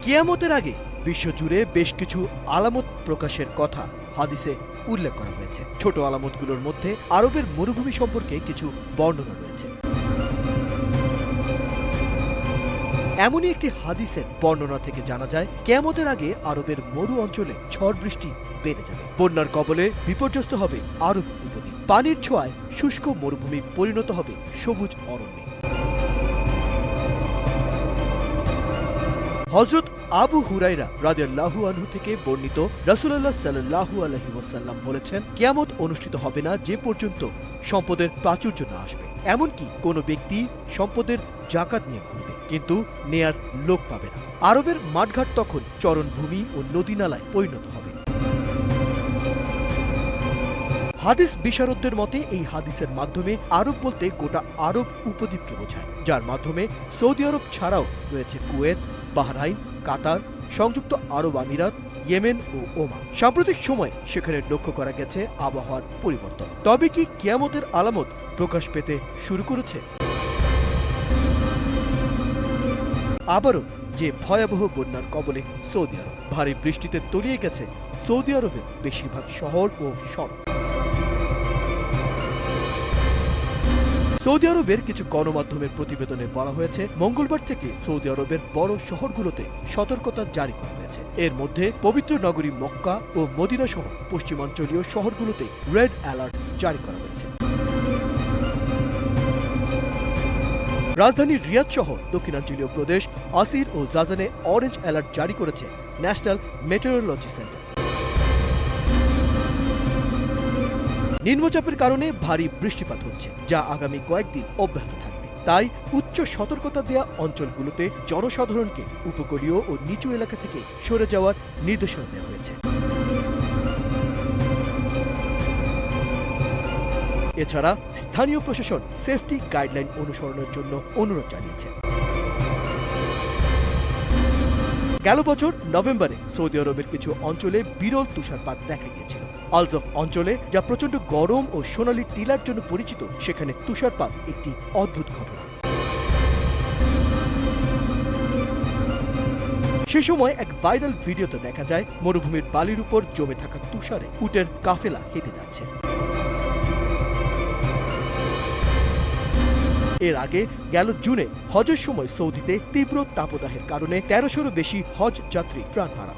কিয়ামতের আগে বিশ্বজুড়ে বেশ কিছু আলামত প্রকাশের কথা হাদিসে উল্লেখ করা হয়েছে। ছোট আলামতগুলোর মধ্যে আরবের মরুভূমি সম্পর্কে কিছু বর্ণনা রয়েছে। এমনই একটি হাদিসের বর্ণনা থেকে জানা যায়, কিয়ামতের আগে আরবের মরু অঞ্চলে ঝড় বৃষ্টি বেড়ে যাবে, বন্যার কবলে বিপর্যস্ত হবে আরব উপদ্বীপ, পানির ছোঁয়ায় শুষ্ক মরুভূমি পরিণত হবে সবুজ অরণ্যে। হযরত আবু হুরায়রা রাদিয়াল্লাহু আনহু থেকে বর্ণিত, রাসূলুল্লাহ সাল্লাল্লাহু আলাইহি ওয়াসাল্লাম বলেছেন, কিয়ামত অনুষ্ঠিত হবে না যে পর্যন্ত সম্পদের প্রাচুর্য না আসবে। এমনকি কোনো ব্যক্তি সম্পদের জাকাত নিয়ে ঘুরবে, কিন্তু নেয়ার লোক পাবে না। আরবের মাঠঘাট তখন চরণভূমি ও নদী নালায় পরিণত হবে। হাদিস বিশারদদের মতে এই হাদিসের মাধ্যমে আরব বলতে গোটা আরব উপদ্বীপকে বোঝায়, যার মাধ্যমে সৌদি আরব ছাড়াও রয়েছে কুয়েত, বাহরাইন, কাতার, সংযুক্ত আরব আমিরাত, ইয়েমেন ও ওমান। সাম্প্রতিক সময়ে সেখানে লক্ষ্য করা গেছে আবহাওয়ার পরিবর্তন। তবে কি কিয়ামতের আলামত প্রকাশ পেতে শুরু করেছে? আবারও যে ভয়াবহ বন্যার কবলে সৌদি আরব, ভারী বৃষ্টিতে তলিয়ে গেছে সৌদি আরবের বেশিরভাগ শহর ও সড়ক। সৌদি আরবের কিছু গণমাধ্যমের প্রতিবেদনে বলা হয়েছে, মঙ্গলবার থেকে সৌদি আরবের বড় শহরগুলোতে সতর্কতা জারি করা হয়েছে। এর মধ্যে পবিত্র নগরী মক্কা ও মদিনা সহ পশ্চিমাঞ্চলীয় শহরগুলোতে রেড অ্যালার্ট জারি করা হয়েছে। রাজধানী রিয়াদ সহ দক্ষিণাঞ্চলীয় প্রদেশ আসির ও জাজানে অরেঞ্জ অ্যালার্ট জারি করেছে ন্যাশনাল মেটেরোলজি সেন্টার। নিম্নচাপের কারণে ভারী বৃষ্টিপাত হচ্ছে, যা আগামী কয়েকদিন অব্যাহত থাকবে। তাই উচ্চ সতর্কতা দেয়া অঞ্চলগুলোতে জনসাধারণকে উপকূলীয় ও নিচু এলাকা থেকে সরে যাওয়ার নির্দেশনা দেওয়া হয়েছে। এছাড়া স্থানীয় প্রশাসন সেফটি গাইডলাইন অনুসরণের জন্য অনুরোধ জানিয়েছে। গেল বছর নভেম্বরে সৌদি আরবের কিছু অঞ্চলে বিরল তুষারপাত দেখা গিয়েছিল। আলজফ অঞ্চলে, যা প্রচন্ড গরম ও সোনালী টিলার জন্য পরিচিত, সেখানে তুষারপাত একটি অদ্ভুত ঘটনা। সে সময় এক ভাইরাল ভিডিওতে দেখা যায় মরুভূমির বালির উপর জমে থাকা তুষারে উটের কাফেলা হেঁটে যাচ্ছে। এর আগে গেল জুনে হজের সময় সৌদিতে তীব্র তাপদাহের কারণে ১৩০০-রও বেশি হজ যাত্রী প্রাণ হারান।